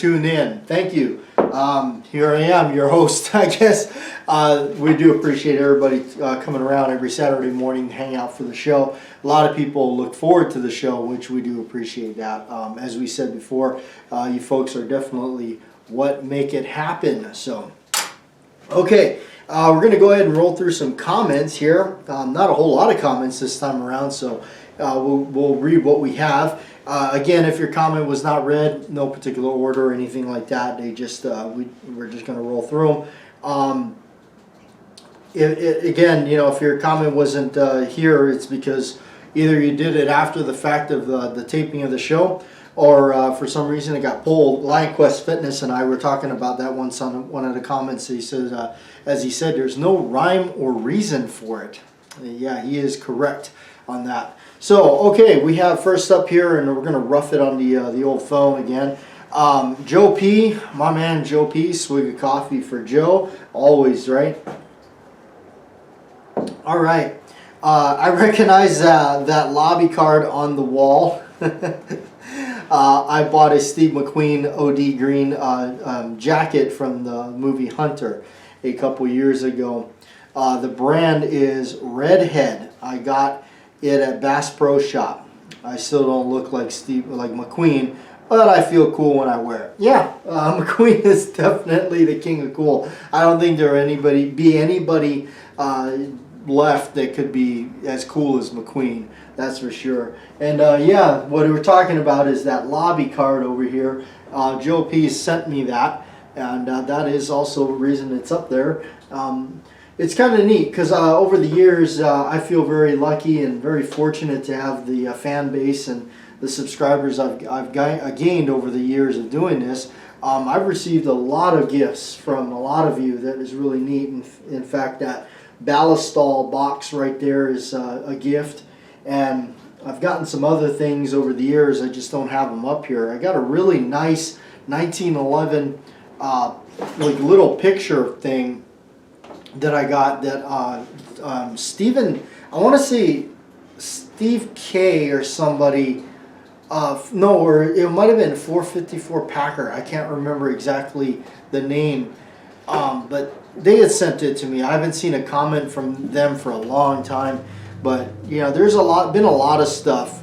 Tune in. Thank you. Here I am, your host, I guess. We do appreciate everybody coming around every Saturday morning to hang out for the show. A lot of people look forward to the show, which we do appreciate that. As we said before, you folks are definitely what make it happen. So, okay, we're going to go ahead and roll through some comments here. Not a whole lot of comments this time around, so we'll read what we have. Again, if your comment was not read, no particular order or anything like that. They just we're just going to roll through them. Again, you know, if your comment wasn't here, it's because either you did it after the fact of the taping of the show, or for some reason it got pulled. Lion Quest Fitness and I were talking about that once on one of the comments. He said, as he said, there's no rhyme or reason for it. Yeah, he is correct on that. So, okay, we have first up here, and we're going to rough it on the old phone again. Joe P, my man Joe P, swig of coffee for Joe, always, right? All right, I recognize that lobby card on the wall. I bought a Steve McQueen OD green jacket from the movie Hunter a couple years ago. The brand is Redhead. I got it at Bass Pro Shop. I still don't look like McQueen, but I feel cool when I wear it. Yeah, McQueen is definitely the king of cool. I don't think there be anybody left that could be as cool as McQueen. That's for sure. And yeah, what we were talking about is that lobby card over here. Joe P sent me that, and that is also the reason it's up there. It's kind of neat because over the years I feel very lucky and very fortunate to have the fan base and the subscribers I've gained over the years of doing this. I've received a lot of gifts from a lot of you. That is really neat. In fact, that Ballastall box right there is a gift, and I've gotten some other things over the years. I just don't have them up here. I got a really nice 1911 like little picture thing that I got that Stephen, I want to say Steve K or somebody, no, or it might have been 454 Packer. I can't remember exactly the name, but they had sent it to me. I haven't seen a comment from them for a long time, but you know, there's been a lot of stuff.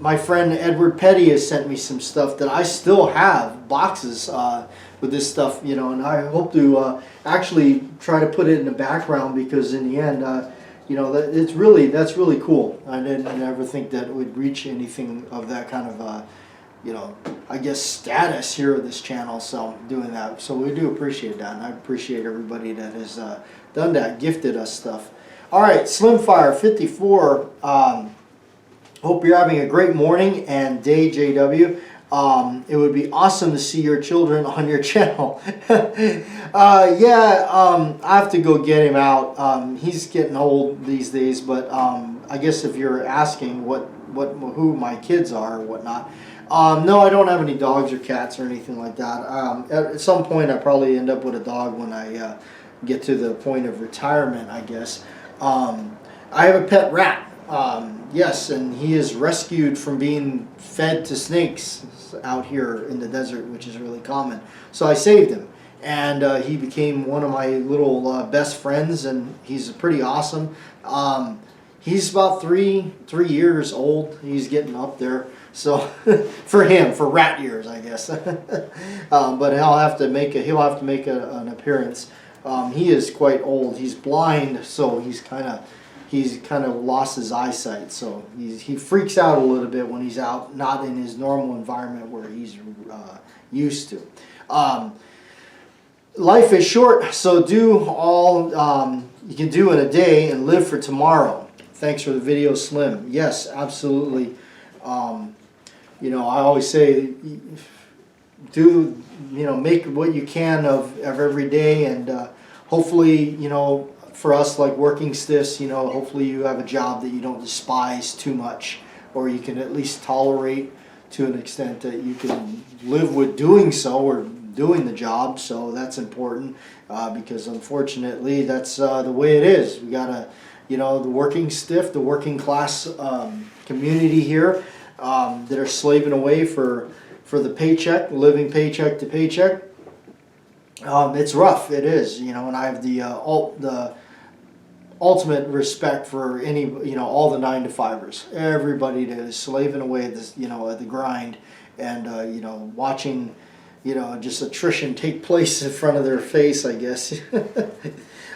My friend Edward Petty has sent me some stuff that I still have, boxes with this stuff, you know, and I hope to actually try to put it in the background, because in the end, you know, that's really cool. I didn't ever think that it would reach anything of that kind of, you know, I guess status here of this channel. So doing that, so we do appreciate that, and I appreciate everybody that has done that, gifted us stuff. All right, Slimfire 54. Hope you're having a great morning and day, JW. It would be awesome to see your children on your channel. Yeah, I have to go get him out. He's getting old these days, but I guess if you're asking who my kids are or whatnot, no, I don't have any dogs or cats or anything like that. At some point, I probably end up with a dog when I get to the point of retirement, I guess. I have a pet rat. Yes, and he is rescued from being fed to snakes out here in the desert, which is really common. So I saved him, and he became one of my little best friends, and he's pretty awesome. He's about three years old. He's getting up there. So for him, for rat years, I guess. But he'll have to make an appearance. He is quite old. He's blind, so he's kind of lost his eyesight, so he freaks out a little bit when he's out, not in his normal environment where he's used to. Life is short, so do all you can do in a day and live for tomorrow. Thanks for the video, Slim. Yes, absolutely. You know, I always say, make what you can of every day, and hopefully, you know, for us like working stiffs, you know, hopefully you have a job that you don't despise too much, or you can at least tolerate to an extent that you can live with doing so, or doing the job. So that's important, because unfortunately that's the way it is. We gotta, you know, the working stiff, the working class community here that are slaving away for for the paycheck, living paycheck to paycheck. It's rough. It is, you know, and I have the ultimate respect for any, you know, all the 9-to-5ers, everybody that is slaving away at this, you know, at the grind, and you know, watching, you know, just attrition take place in front of their face, I guess.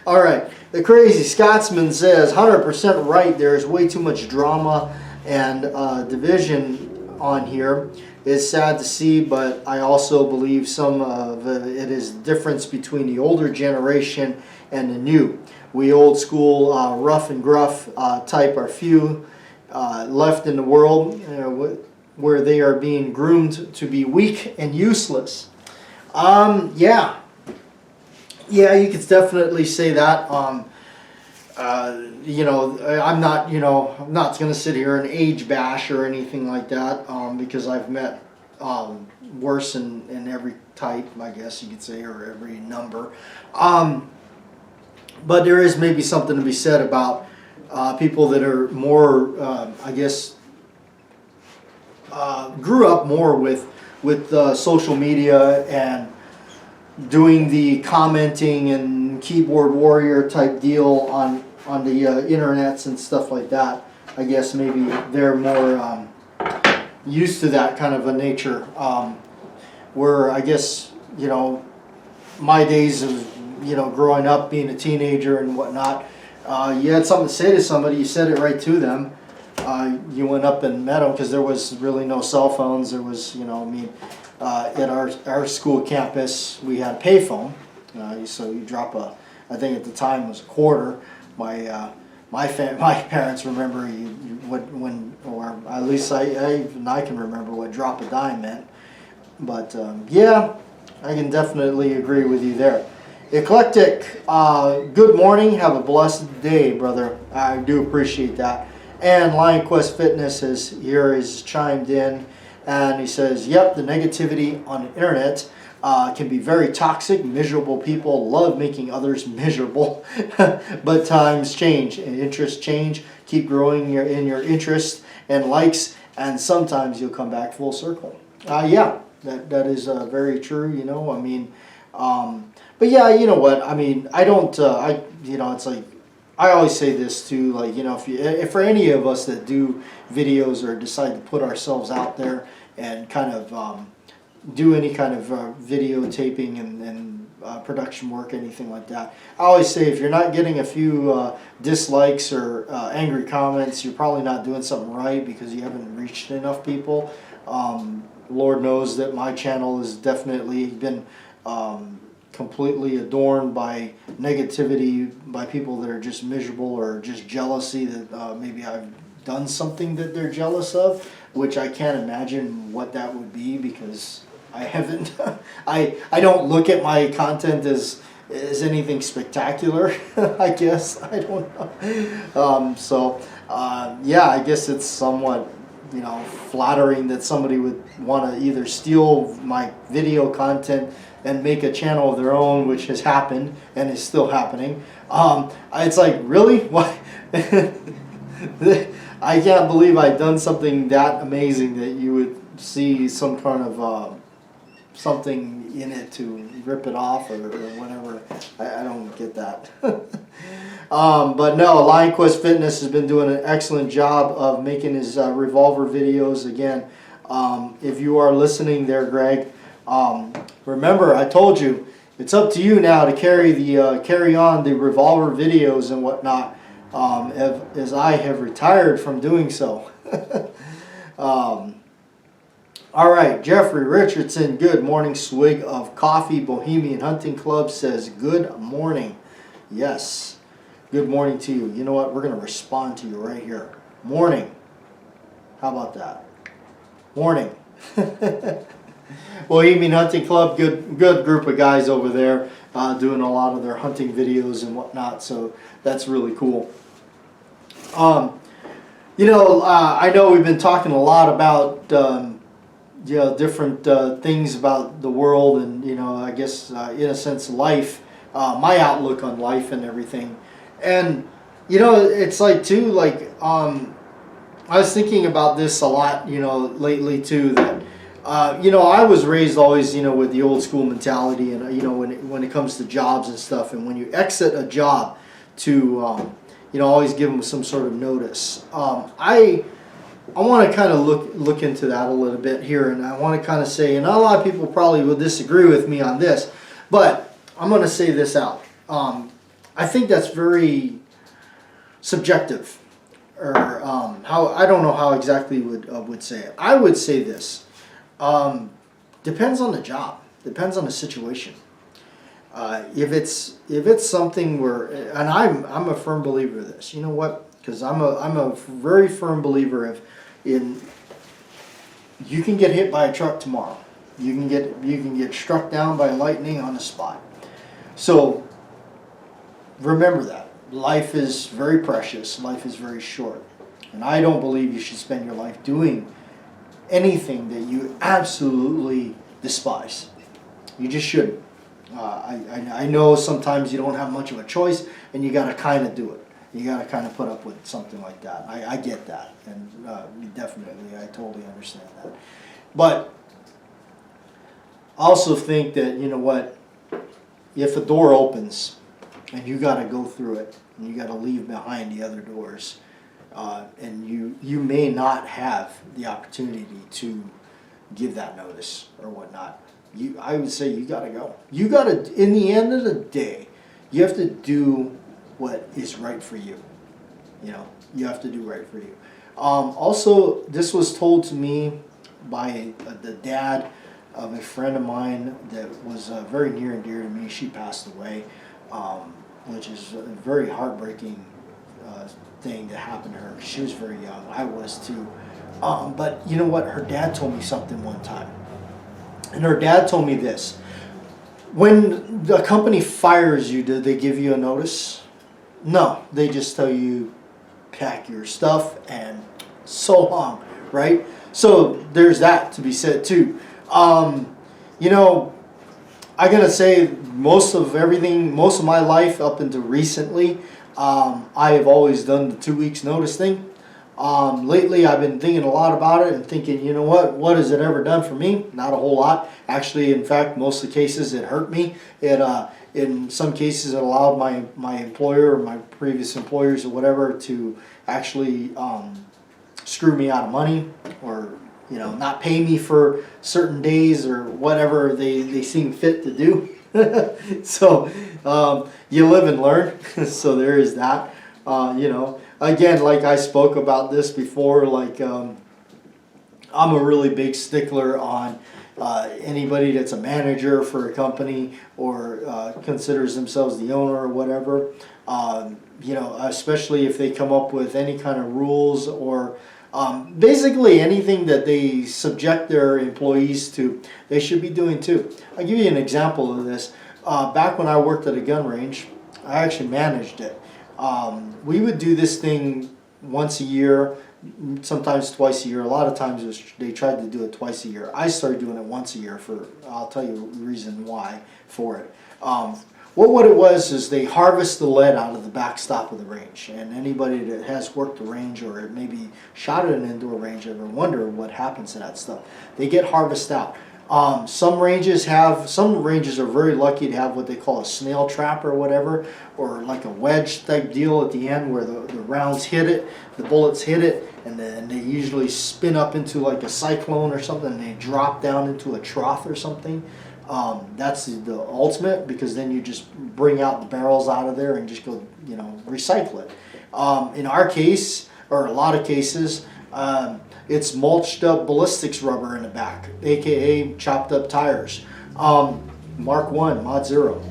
All right, the Crazy Scotsman says 100% right. There is way too much drama and division on here. It's sad to see, but I also believe some of it is the difference between the older generation and the new. We old school, rough and gruff type are few left in the world, where they are being groomed to be weak and useless. Yeah, you could definitely say that. You know, I'm not going to sit here and age bash or anything like that, because I've met worse in every type, I guess you could say, or every number. But there is maybe something to be said about people that are more, I guess, grew up more with social media and doing the commenting and keyboard warrior type deal on the internets and stuff like that. I guess maybe they're more used to that kind of a nature. Where I guess, you know, my days of, you know, growing up, being a teenager and whatnot, you had something to say to somebody, you said it right to them. You went up and met them, because there was really no cell phones. There was, you know, I mean, at our school campus, we had a payphone. So you drop I think at the time it was a quarter. My parents remember or at least I can remember what drop a dime meant. But yeah, I can definitely agree with you there. Eclectic, good morning. Have a blessed day, brother. I do appreciate that. And Lion Quest Fitness is chimed in, and he says, yep, the negativity on the internet can be very toxic. Miserable people love making others miserable. But times change and interests change. Keep growing in your interest and likes, and sometimes you'll come back full circle. Yeah, that is very true, you know. I mean, but yeah, you know what? I mean, I don't, you know, it's like, I always say this too, like, you know, if for any of us that do videos or decide to put ourselves out there and kind of do any kind of videotaping and production work, anything like that, I always say if you're not getting a few dislikes or angry comments, you're probably not doing something right, because you haven't reached enough people. Lord knows that my channel has definitely been completely adorned by negativity, by people that are just miserable or just jealousy that maybe I've done something that they're jealous of, which I can't imagine what that would be, because I haven't I don't look at my content as anything spectacular. I guess I don't know. Yeah, I guess it's somewhat, you know, flattering that somebody would want to either steal my video content and make a channel of their own, which has happened and is still happening. It's like, really? What? I can't believe I've done something that amazing that you would see some kind of something in it to rip it off or whatever. I don't get that. But no, Lion Quest Fitness has been doing an excellent job of making his revolver videos. Again, if you are listening there, Greg, remember I told you it's up to you now to carry on the revolver videos and whatnot, as I have retired from doing so. All right, Jeffrey Richardson, good morning. Swig of coffee. Bohemian Hunting Club says good morning. Yes, good morning to you. You know what? We're going to respond to you right here. Morning. How about that? Morning. Bohemian Hunting Club, good group of guys over there doing a lot of their hunting videos and whatnot. So that's really cool. You know, I know we've been talking a lot about you know, different things about the world and, you know, I guess in a sense life, my outlook on life and everything. And, you know, it's like too, like I was thinking about this a lot, you know, lately too, that I was raised always, with the old school mentality, and when it comes to jobs and stuff, and when you exit a job, to always give them some sort of notice. I want to kind of look into that a little bit here, and I want to kind of say, and a lot of people probably will disagree with me on this, but I'm going to say this out. I think that's very subjective, or how I don't know how exactly would say it. I would say this: depends on the job, depends on the situation. If it's something where, and I'm a firm believer of this. You know what? Because I'm a very firm believer in you can get hit by a truck tomorrow. You can get struck down by lightning on the spot. So remember that life is very precious. Life is very short, and I don't believe you should spend your life doing anything that you absolutely despise. You just shouldn't. I know sometimes you don't have much of a choice, and you got to kind of do it. You got to kind of put up with something like that. I get that, and definitely, I totally understand that. But I also think that, you know what, if a door opens and you got to go through it, and you got to leave behind the other doors, and you may not have the opportunity to give that notice or whatnot, I would say you got to go. You got to, in the end of the day, you have to do what is right for you. You have to do right for you. Also, this was told to me by the dad of a friend of mine that was very near and dear to me. She passed away, which is a very heartbreaking thing that happened to her. She was very young. I was too. But you know what? Her dad told me something one time. And her dad told me this: when the company fires you, do they give you a notice? No, they just tell you, pack your stuff and so long, right? So there's that to be said too. I gotta say, most of my life up until recently, I have always done the 2 weeks notice thing. Lately, I've been thinking a lot about it and thinking, you know what has it ever done for me? Not a whole lot. Actually, in fact, most of the cases it hurt me. In some cases, it allowed my employer or my previous employers or whatever to actually screw me out of money, or not pay me for certain days or whatever they seem fit to do. So you live and learn. So there is that. Again, like I spoke about this before, I'm a really big stickler on anybody that's a manager for a company or considers themselves the owner or whatever. Especially if they come up with any kind of rules or basically anything that they subject their employees to, they should be doing too. I'll give you an example of this. Back when I worked at a gun range, I actually managed it. We would do this thing once a year, sometimes twice a year. A lot of times they tried to do it twice a year. I started doing it once a year I'll tell you the reason why for it. What it was is they harvest the lead out of the backstop of the range, and anybody that has worked the range or maybe shot at an indoor range ever wonder what happens to that stuff. They get harvested out. Some ranges are very lucky to have what they call a snail trap or whatever, or like a wedge type deal at the end where the rounds hit it, the bullets hit it, and then they usually spin up into like a cyclone or something, and they drop down into a trough or something. That's the ultimate, because then you just bring out the barrels out of there and just go, recycle it. In our case, or a lot of cases, it's mulched up ballistics rubber in the back, aka chopped up tires. Mark 1, Mod 0.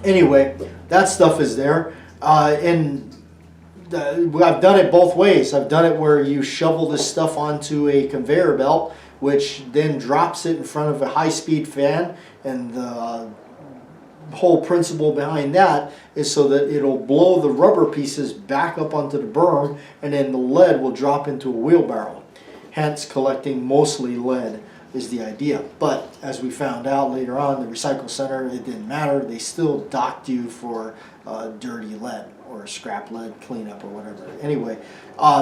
Anyway, that stuff is there. I've done it both ways. I've done it where you shovel this stuff onto a conveyor belt, which then drops it in front of a high-speed fan, and the whole principle behind that is so that it'll blow the rubber pieces back up onto the berm, and then the lead will drop into a wheelbarrow. Hence, collecting mostly lead is the idea. But as we found out later on, the recycle center, it didn't matter. They still docked you for dirty lead or scrap lead cleanup or whatever. Anyway,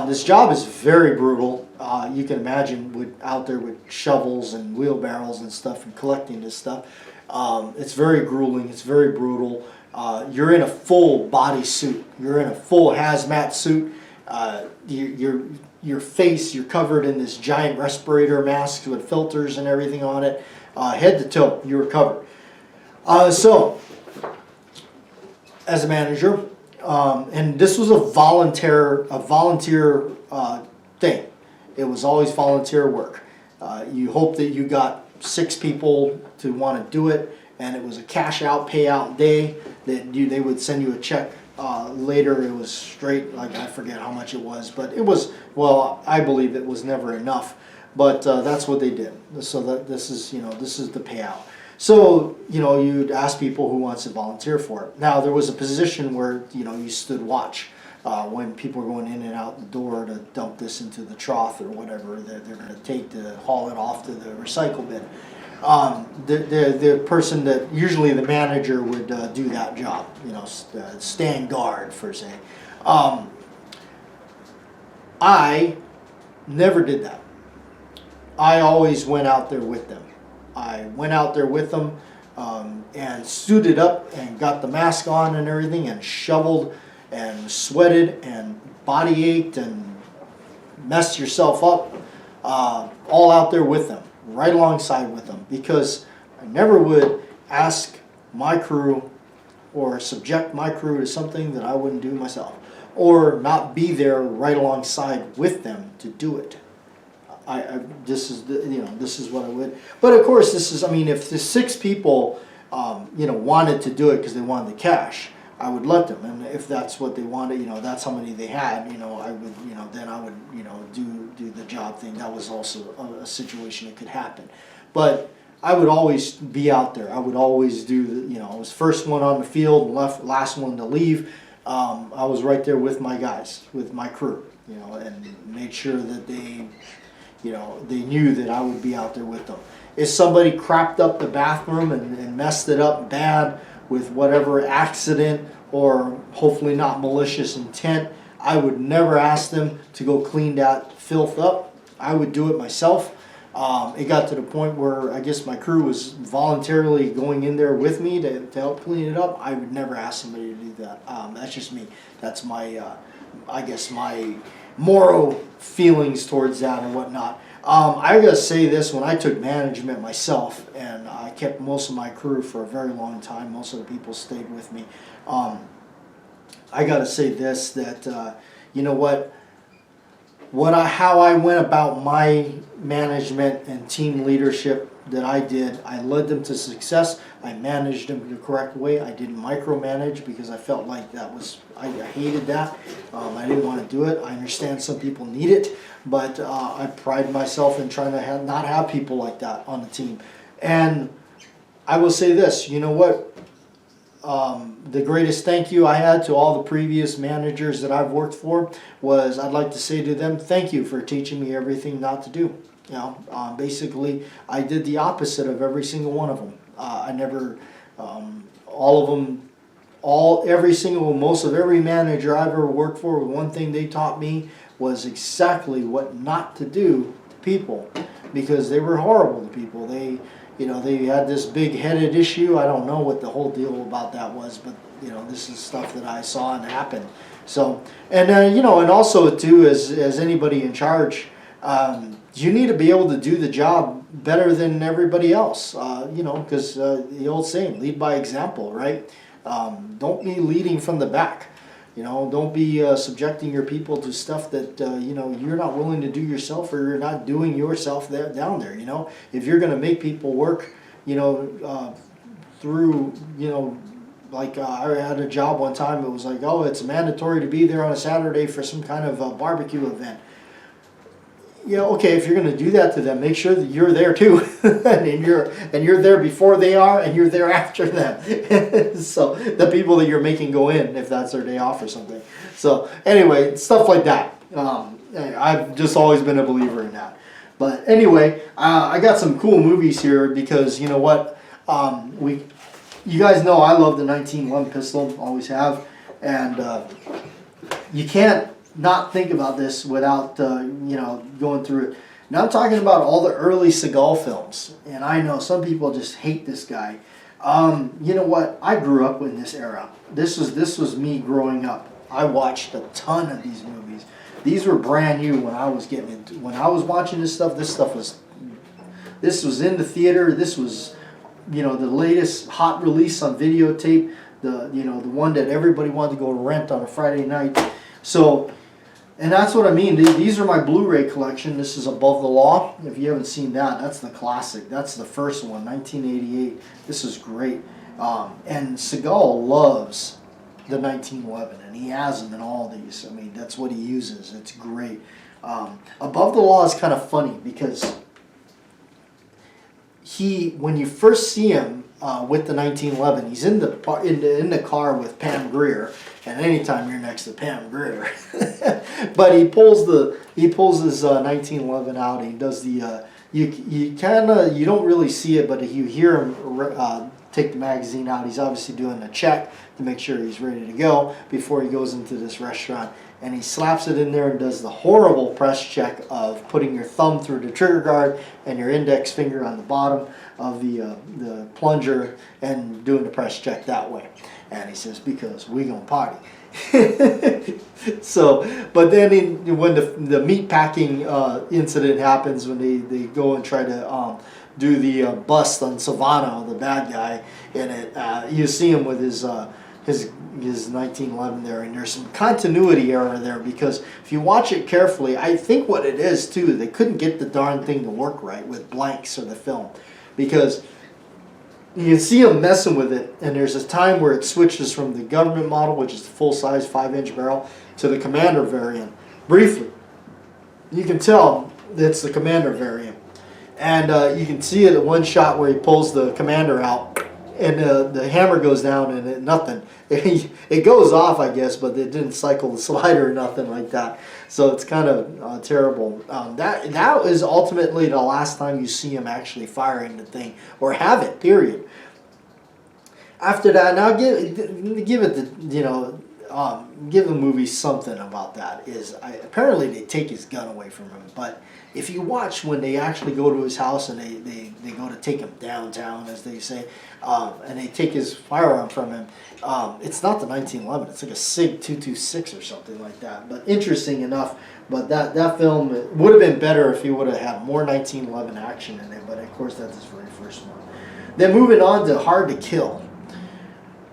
this job is very brutal. You can imagine out there with shovels and wheelbarrows and stuff and collecting this stuff. It's very grueling. It's very brutal. You're in a full body suit. You're in a full hazmat suit. Your face, you're covered in this giant respirator mask with filters and everything on it. Head to toe, you were covered. So, as a manager, and this was a volunteer thing. It was always volunteer work. You hope that you got 6 people to want to do it, and it was a cash out, payout day that they would send you a check. Later it was straight, like I forget how much it was, but it was, well, I believe it was never enough, but that's what they did. So that this is the payout. So, you'd ask people who wants to volunteer for it. Now, there was a position where, you stood watch when people were going in and out the door to dump this into the trough or whatever that they're going to take to haul it off to the recycle bin. The person that, usually the manager would do that job, stand guard, per se. I never did that. I always went out there with them. I went out there with them and suited up and got the mask on and everything and shoveled and sweated and body ached and messed yourself up, all out there with them, right alongside with them, because I never would ask my crew or subject my crew to something that I wouldn't do myself, or not be there right alongside with them to do it. This is what I would. But of course, if the 6 people, wanted to do it because they wanted the cash, I would let them. And if that's what they wanted, that's how many they had, I would, then I would, do the job thing. That was also a situation that could happen. But I would always be out there. I would always do I was first one on the field, last one to leave. I was right there with my guys, with my crew, and made sure that they knew that I would be out there with them. If somebody crapped up the bathroom and messed it up bad with whatever accident or hopefully not malicious intent, I would never ask them to go clean that filth up. I would do it myself. It got to the point where I guess my crew was voluntarily going in there with me to help clean it up. I would never ask somebody to do that. That's just me. That's my, my moral feelings towards that and whatnot. I gotta say this, when I took management myself, and I kept most of my crew for a very long time, most of the people stayed with me, I gotta say this, that, how I went about my management and team leadership that I did, I led them to success. I managed them the correct way. I didn't micromanage because I felt like I hated that. I didn't want to do it. I understand some people need it, but I pride myself in trying to not have people like that on the team. And I will say this, the greatest thank you I had to all the previous managers that I've worked for was, I'd like to say to them, thank you for teaching me everything not to do. Basically, I did the opposite of every single one of them. I never, all of them, most of every manager I've ever worked for, one thing they taught me was exactly what not to do to people, because they were horrible to people. They had this big-headed issue. I don't know what the whole deal about that was, but this is stuff that I saw and happened. So, and and also too, as anybody in charge, you need to be able to do the job better than everybody else. Because the old saying, lead by example, right? Don't be leading from the back. Don't be subjecting your people to stuff that you're not willing to do yourself, or you're not doing yourself down there. If you're going to make people work, through like I had a job one time. It was like, oh, it's mandatory to be there on a Saturday for some kind of barbecue event. Okay, if you're going to do that to them, make sure that you're there too, and you're there before they are, and you're there after them. So the people that you're making go in, if that's their day off or something. So anyway, stuff like that. I've just always been a believer in that. But anyway, I got some cool movies here because you know what, you guys know I love the 1911 pistol, always have. And you can't not think about this without going through it. Now I'm talking about all the early Seagal films, and I know some people just hate this guy. You know what? I grew up in this era. This was me growing up. I watched a ton of these movies. These were brand new when I was when I was watching this stuff. This was in the theater. This was, the latest hot release on videotape. The one that everybody wanted to go rent on a Friday night. So, and that's what I mean. These are my Blu-ray collection. This is Above the Law. If you haven't seen that, that's the classic. That's the first one, 1988. This is great. And Seagal loves the 1911, and he has them in all these. I mean, that's what he uses. It's great. Above the Law is kind of funny because when you first see him with the 1911, he's in the car with Pam Grier, and anytime you're next to Pam Grier, but he pulls his 1911 out. And he does the you don't really see it, but you hear him take the magazine out. He's obviously doing a check to make sure he's ready to go before he goes into this restaurant. And he slaps it in there and does the horrible press check of putting your thumb through the trigger guard and your index finger on the bottom of the plunger and doing the press check that way. And he says, because we gonna party. So, but then when the meat packing incident happens, when they go and try to do the bust on Savano, the bad guy in it, you see him with his 1911 there, and there's some continuity error there because if you watch it carefully, I think what it is too, they couldn't get the darn thing to work right with blanks of the film, because you can see him messing with it, and there's a time where it switches from the government model, which is the full-size 5-inch barrel, to the Commander variant. Briefly, you can tell it's the Commander variant, and you can see it at one shot where he pulls the Commander out, and the hammer goes down, and nothing. It goes off, I guess, but it didn't cycle the slider or nothing like that. So it's kind of terrible. That is ultimately the last time you see him actually firing the thing or have it. Period. After that, now give it the give the movie something about that. Apparently they take his gun away from him, but if you watch when they actually go to his house and they go to take him downtown, as they say, and they take his firearm from him, it's not the 1911. It's like a SIG 226 or something like that. But interesting enough, but that film would have been better if he would have had more 1911 action in it. But of course, that's his very first one. Then moving on to Hard to Kill.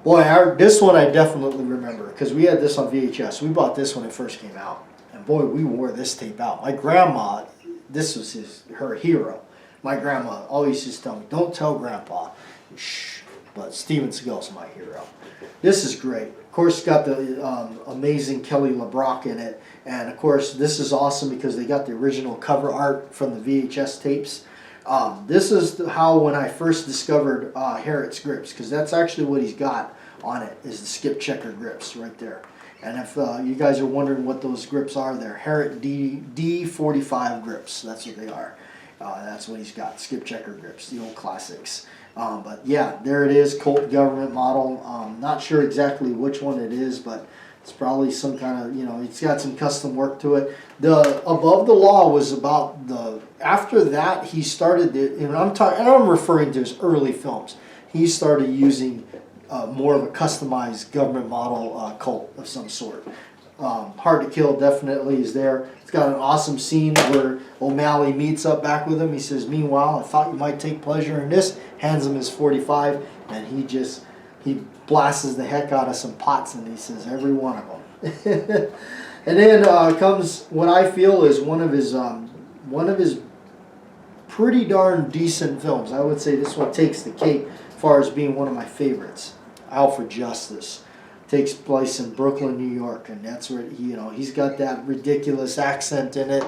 Boy, this one I definitely remember because we had this on VHS. We bought this when it first came out, and boy, we wore this tape out. My grandma, this was her hero. My grandma always used to tell me, "Don't tell Grandpa." Shh. But Steven Seagal's my hero. This is great. Of course, it's got the amazing Kelly LeBrock in it, and of course, this is awesome because they got the original cover art from the VHS tapes. This is how when I first discovered Harriet's grips, because that's actually what he's got on it, is the skip checker grips right there. And if you guys are wondering what those grips are, they're Harriet D45 grips. That's what they are. That's what he's got, skip checker grips, the old classics. But yeah, there it is, Colt government model. Not sure exactly which one it is, but it's probably some kind of, it's got some custom work to it. The Above the Law was about after that he started, I'm referring to his early films. He started using more of a customized government model Colt of some sort. Hard to Kill definitely is there. It's got an awesome scene where O'Malley meets up back with him. He says, "Meanwhile, I thought you might take pleasure in this." Hands him his .45, and he blasts the heck out of some pots, and he says, "Every one of them." And then comes what I feel is one of his pretty darn decent films. I would say this one takes the cake as far as being one of my favorites. Out for Justice. Takes place in Brooklyn, New York, and that's where he's got that ridiculous accent in it,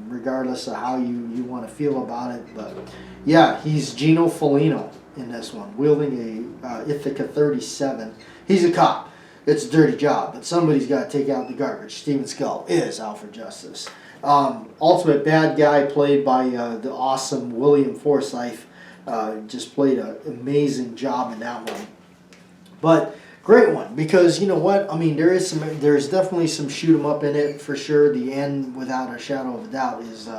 regardless of how you want to feel about it. But yeah, he's Gino Foligno in this one, wielding a Ithaca 37. He's a cop. It's a dirty job, but somebody's got to take out the garbage. Steven Seagal is out for justice. Ultimate bad guy played by the awesome William Forsythe. Just played an amazing job in that one. But Great one, because you know what? I mean, there's definitely some shoot 'em up in it for sure. The end, without a shadow of a doubt, is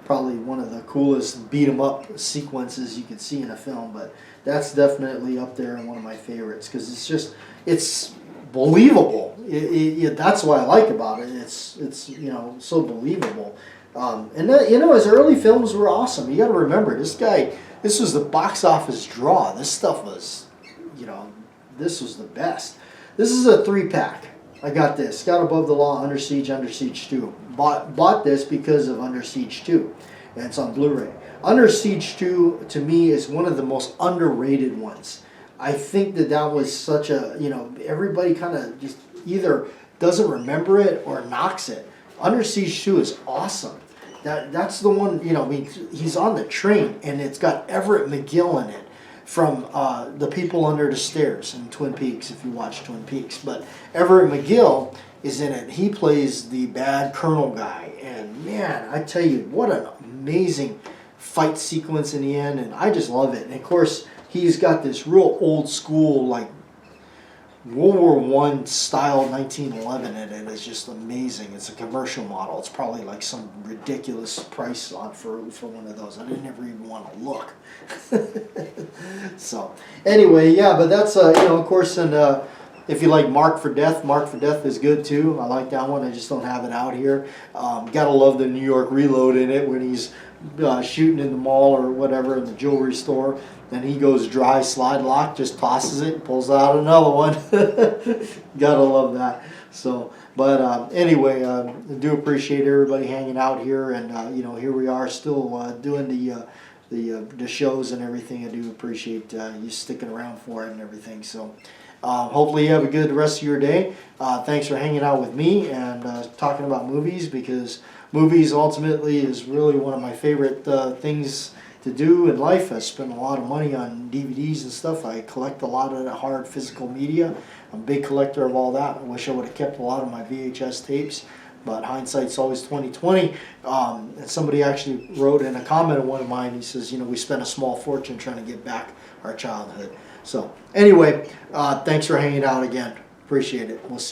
probably one of the coolest beat 'em up sequences you could see in a film. But that's definitely up there and one of my favorites because it's believable. That's what I like about it. It's so believable. And his early films were awesome. You got to remember, this was the box office draw. This stuff was, this was the best. This is a 3-pack. I got this. Got Above the Law, Under Siege 2. Bought this because of Under Siege 2. And it's on Blu-ray. Under Siege 2, to me, is one of the most underrated ones. I think that was such a, everybody kind of just either doesn't remember it or knocks it. Under Siege 2 is awesome. That's the one, he's on the train, and it's got Everett McGill in it from The People Under the Stairs in Twin Peaks, if you watch Twin Peaks. But Everett McGill is in it. He plays the bad colonel guy. And, man, I tell you, what an amazing fight sequence in the end. And I just love it. And, of course, he's got this real old school, like, World War I style 1911 in it. It's just amazing. It's a commercial model. It's probably like some ridiculous price for one of those. I didn't ever even want to look. So anyway, yeah, but that's of course, and if you like Mark for Death is good too. I like that one. I just don't have it out here. Gotta love the New York Reload in it when he's shooting in the mall or whatever in the jewelry store. Then he goes dry, slide lock, just tosses it, pulls out another one. Gotta love that. So, but anyway, I do appreciate everybody hanging out here, and here we are still doing the shows and everything. I do appreciate you sticking around for it and everything. So, hopefully you have a good rest of your day. Thanks for hanging out with me and talking about movies, because movies ultimately is really one of my favorite things to do in life. I spend a lot of money on DVDs and stuff. I collect a lot of the hard physical media. I'm a big collector of all that. I wish I would have kept a lot of my VHS tapes, but hindsight's always 20/20. And somebody actually wrote in a comment of one of mine, he says, we spent a small fortune trying to get back our childhood. So anyway, thanks for hanging out again. Appreciate it. We'll see.